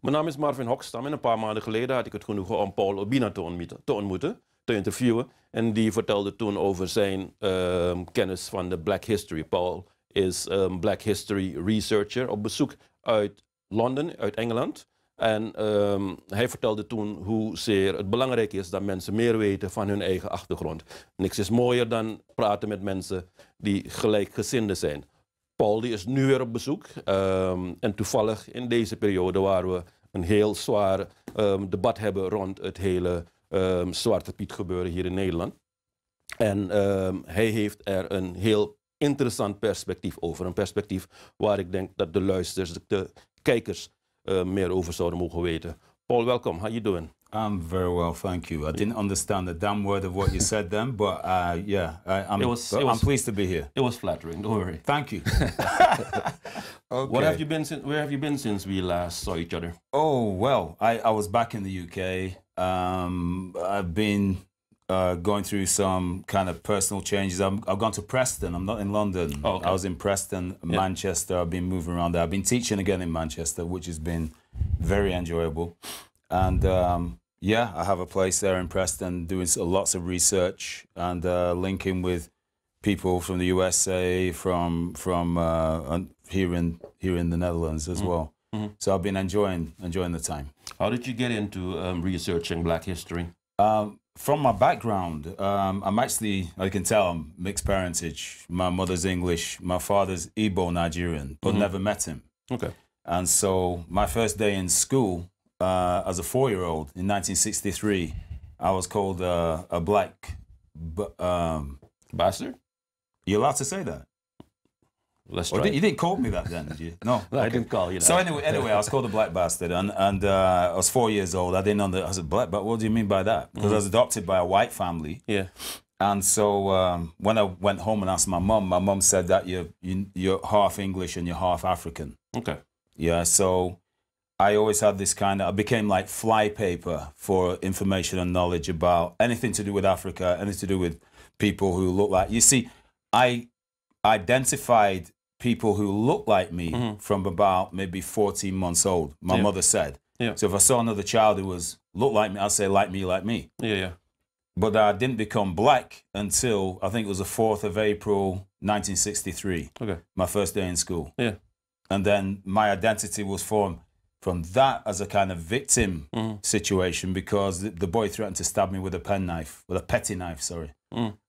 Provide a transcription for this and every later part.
Mijn naam is Marvin Hokstam en een paar maanden geleden had ik het genoegen om Paul Obinna te ontmoeten, te interviewen. En die vertelde toen over zijn kennis van de Black History. Paul is Black History researcher op bezoek uit Londen, uit Engeland. En hij vertelde toen hoezeer het belangrijk is dat mensen meer weten van hun eigen achtergrond. Niks is mooier dan praten met mensen die gelijkgezinden zijn. Paul die is nu weer op bezoek en toevallig in deze periode waar we een heel zwaar debat hebben rond het hele Zwarte Piet gebeuren hier in Nederland. En hij heeft er een heel interessant perspectief over. Een perspectief waar ik denk dat de luisteraars, de kijkers meer over zouden mogen weten. Paul, welcome. How you doing? I'm very well, thank you. I didn't understand a damn word of what you said then, but yeah, I'm pleased to be here. It was flattering, don't worry. Thank you. Okay. Where have you been since we last saw each other? Oh, well, I was back in the UK. I've been going through some kind of personal changes. I've gone to Preston. I'm not in London. Oh, okay. I was in Preston, Manchester. I've been moving around there. I've been teaching again in Manchester, which has been very enjoyable. And yeah, I have a place there in Preston doing lots of research and linking with people from the USA, from here in the Netherlands as well. Mm-hmm. So I've been enjoying the time. How did you get into researching Black history? From my background, I'm actually, I can tell, I'm mixed parentage. My mother's English, my father's Igbo Nigerian, but never met him. Okay. And so my first day in school, as a 4-year-old in 1963, I was called a black bastard. You allowed to say that? Let's try. You didn't call me that then, did you? No, I didn't call you that. So anyway, I was called a black bastard, and I was 4 years old. I didn't know. I said, black, but what do you mean by that? Because I was adopted by a white family. Yeah. And so when I went home and asked my mum said that you're half English and you're half African. Okay. Yeah. So I always had this I became like flypaper for information and knowledge about anything to do with Africa, anything to do with people who look like. You see, I identified people who looked like me from about maybe 14 months old. My mother said. Yeah. So if I saw another child who looked like me, I'd say like me, like me. Yeah, yeah. But I didn't become black until I think it was the 4th of April, 1963. Okay. My first day in school. Yeah. And then my identity was formed from that as a kind of victim situation because the boy threatened to stab me with a petty knife, sorry.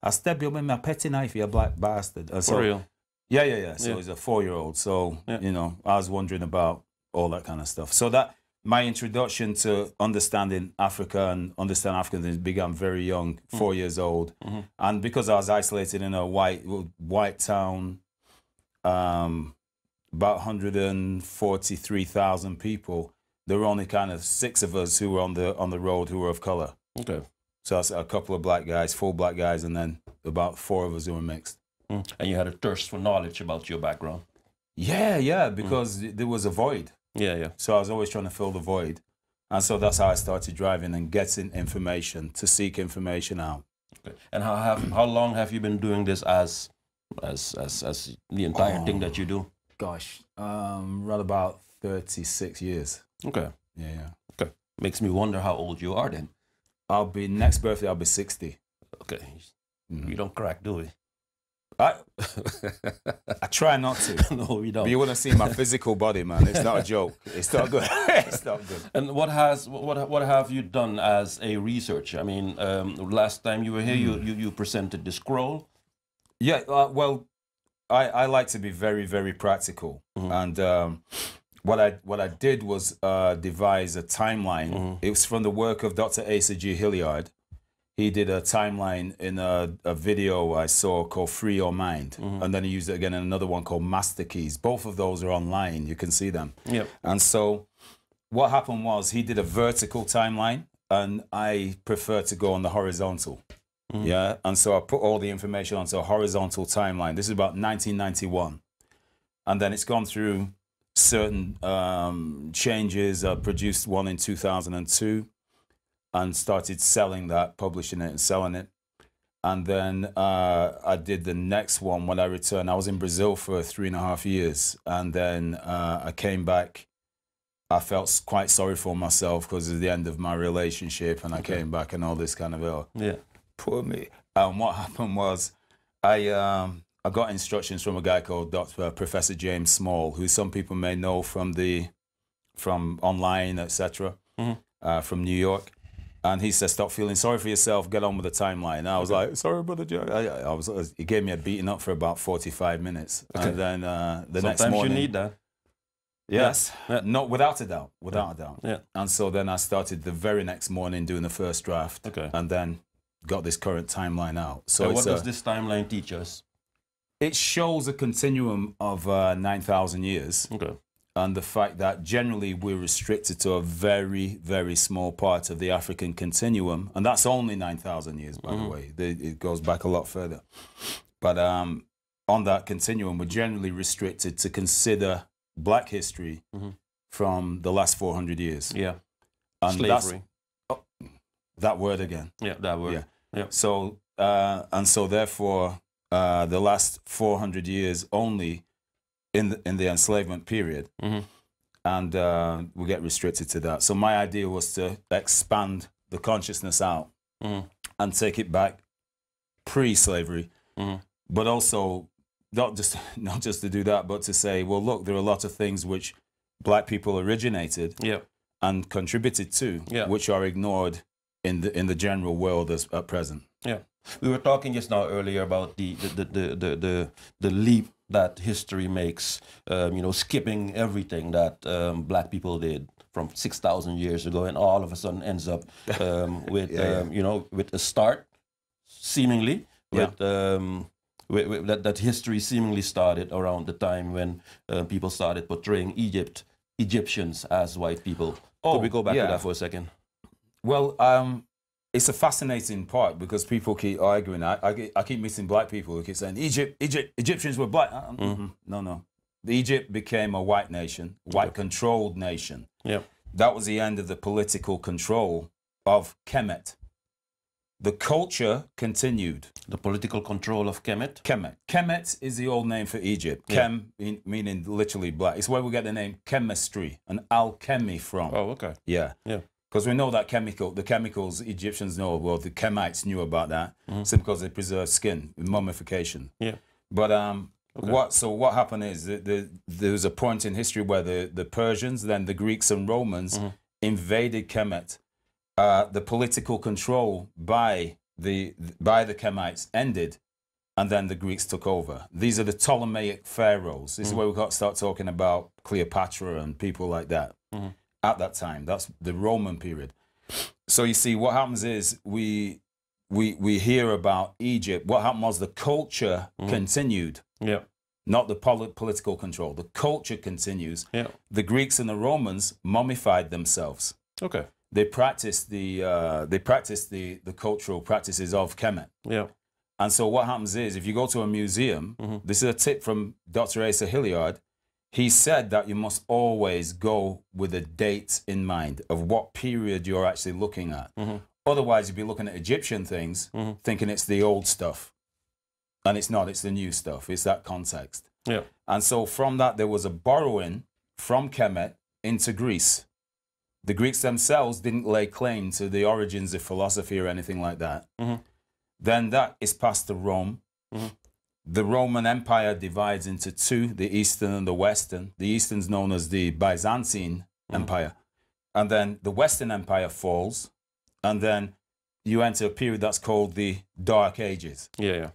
I stabbed you with my petty knife, you black bastard. And so, for real? Yeah. So he's a 4-year-old. So, you know, I was wondering about all that kind of stuff. So that my introduction to understanding Africa and understand Africans began very young, 4 years old. And because I was isolated in a white town, about 143,000 people, there were only kind of 6 of us who were on the road who were of color. Okay. So I a couple of black guys, 4 black guys, and then about 4 of us who were mixed. And you had a thirst for knowledge about your background. Yeah, because there was a void. Yeah. So I was always trying to fill the void. And so that's how I started driving and getting information, to seek information out. Okay. And how long have you been doing this as the entire thing that you do? Gosh, right about 36 years. Okay. Yeah. Okay. Makes me wonder how old you are then. Next birthday, I'll be 60. Okay. We don't crack, do we? I try not to. No, we don't. But you want to see my physical body, man. It's not a joke. It's not good. It's not good. And what have you done as a researcher? I mean, last time you were here, you presented the scroll. Yeah, well, I like to be very, very practical. And what I did was devise a timeline. It was from the work of Dr. Asa G. Hilliard. He did a timeline in a video I saw called Free Your Mind. And then he used it again in another one called Master Keys. Both of those are online. You can see them. Yep. And so what happened was he did a vertical timeline, and I prefer to go on the horizontal. Yeah. And so I put all the information onto a horizontal timeline. This is about 1991. And then it's gone through certain changes. I produced one in 2002. And started selling that, publishing it and selling it. And then I did the next one when I returned. I was in Brazil for 3.5 years. And then I came back I felt quite sorry for myself because it's the end of my relationship, and I came back and all this kind of poor me. And what happened was I got instructions from a guy called Professor James Small, who some people may know from online, etc., from New York. And he said, "Stop feeling sorry for yourself. Get on with the timeline." And I was like, "Sorry, brother Joe." He gave me a beating up for about 45 minutes, and then the next morning. Sometimes you need that. Yes, no, without a doubt, without a doubt. Yeah. And so then I started the very next morning doing the first draft, and then got this current timeline out. So what does this timeline teach us? It shows a continuum of 9,000 years. Okay. And the fact that generally we're restricted to a very, very small part of the African continuum. And that's only 9,000 years, by the way. It goes back a lot further. But on that continuum, we're generally restricted to consider Black history from the last 400 years. Yeah. And slavery. That word again. Yeah, that word. Yeah. So, and so therefore, the last 400 years only in the enslavement period, and we get restricted to that. So my idea was to expand the consciousness out and take it back pre-slavery, but also not just to do that, but to say, well, look, there are a lot of things which Black people originated and contributed to, which are ignored in the general world at present. Yeah. We were talking just now earlier about the leap that history makes, you know, skipping everything that Black people did from 6,000 years ago, and all of a sudden ends up with you know, with a start, seemingly, with that history seemingly started around the time when people started portraying Egyptians as white people. Could we go back to that for a second? Well, it's a fascinating part because people keep arguing. I keep meeting Black people who keep saying Egyptians were Black. No. Egypt became a white nation, white-controlled nation. Yeah, that was the end of the political control of Kemet. The culture continued. The political control of Kemet? Kemet. Kemet is the old name for Egypt. Kem meaning literally black. It's where we get the name chemistry and alchemy from. Oh, okay. Yeah. Because we know that the chemicals Egyptians know, well, the Kemites knew about that, simply because they preserve skin, mummification. Yeah. But what happened is there was a point in history where the Persians, then the Greeks and Romans invaded Kemet. The political control by the Kemites ended, and then the Greeks took over. These are the Ptolemaic pharaohs. This is where we start talking about Cleopatra and people like that. At that time, that's the Roman period. So you see, what happens is we hear about Egypt. What happened was the culture continued. Yeah. Not the political control. The culture continues. Yeah. The Greeks and the Romans mummified themselves. Okay. They practiced the cultural practices of Kemet. Yeah. And so what happens is, if you go to a museum, this is a tip from Dr. Asa Hilliard. He said that you must always go with a date in mind of what period you're actually looking at. Otherwise, you'd be looking at Egyptian things, thinking it's the old stuff. And it's not, it's the new stuff. It's that context. Yeah. And so from that, there was a borrowing from Kemet into Greece. The Greeks themselves didn't lay claim to the origins of philosophy or anything like that. Then that is passed to Rome. The Roman Empire divides into two, the Eastern and the Western. The Eastern's known as the Byzantine Empire. And then the Western Empire falls. And then you enter a period that's called the Dark Ages. Yeah.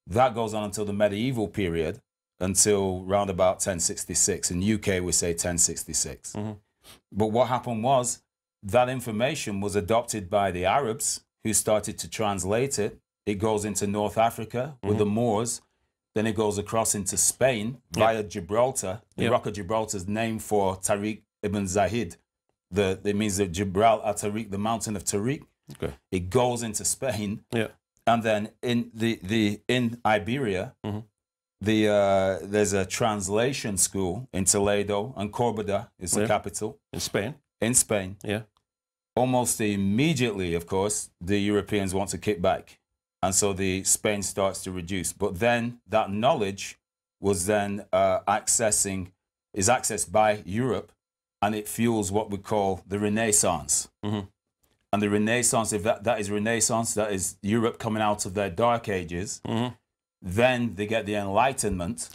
That goes on until the medieval period, until round about 1066. In UK, we say 1066. But what happened was that information was adopted by the Arabs, who started to translate it. It goes into North Africa with the Moors. Then it goes across into Spain via Gibraltar. The Rock of Gibraltar is named for Tariq ibn Zahid. It means the Gibraltar Tariq, the mountain of Tariq. Okay. It goes into Spain. Yeah. And then in Iberia, there's a translation school in Toledo, and Cordoba is the capital. In Spain? In Spain. Yeah. Almost immediately, of course, the Europeans want to kick back. And so Spain starts to reduce. But then that knowledge was then accessed by Europe, and it fuels what we call the Renaissance. And the Renaissance, if that is Renaissance, that is Europe coming out of their dark ages. Then they get the Enlightenment,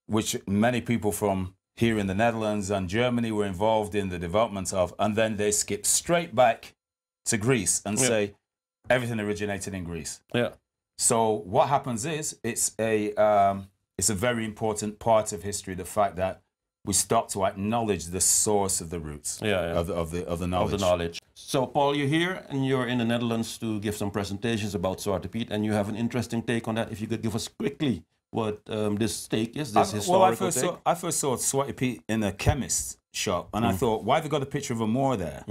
which many people from here in the Netherlands and Germany were involved in the development of, and then they skip straight back to Greece and say everything originated in Greece. So what happens is it's a very important part of history, the fact that we start to acknowledge the source of the roots of the knowledge. So Paul, you're here and you're in the Netherlands to give some presentations about Zwarte Piet, and you have an interesting take on that. If you could give us quickly what this take is, this historical take. I first saw Zwarte Piet in a chemist's shop, and I thought, why have they got a picture of a Moor there?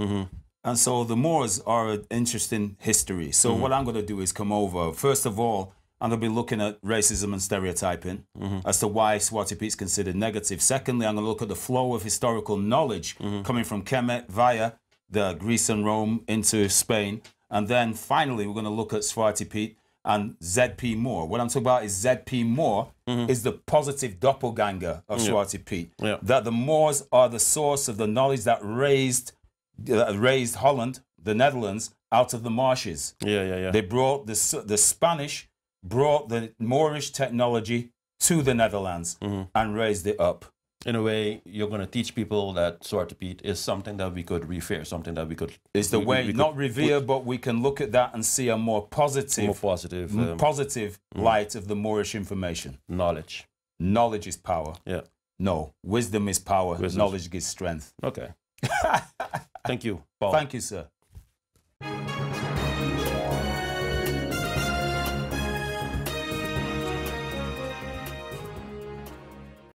And so the Moors are an interesting history. So what I'm going to do is come over. First of all, I'm going to be looking at racism and stereotyping as to why Zwarte Piet is considered negative. Secondly, I'm going to look at the flow of historical knowledge coming from Kemet via the Greece and Rome into Spain. And then finally, we're going to look at Zwarte Piet and ZP Moor. What I'm talking about is ZP Moor is the positive doppelganger of Zwarte Piet. That the Moors are the source of the knowledge that raised Holland, the Netherlands, out of the marshes. They brought the Spanish brought the Moorish technology to the Netherlands and raised it up. In a way, you're going to teach people that Zwarte Piet is something that we could revere, something that we could... It's the way, not revere, but we can look at that and see a more positive light of the Moorish information. Knowledge. Knowledge is power. No, wisdom is power. Wisdom. Knowledge gives strength. Okay. Thank you, Paul. Thank you, sir.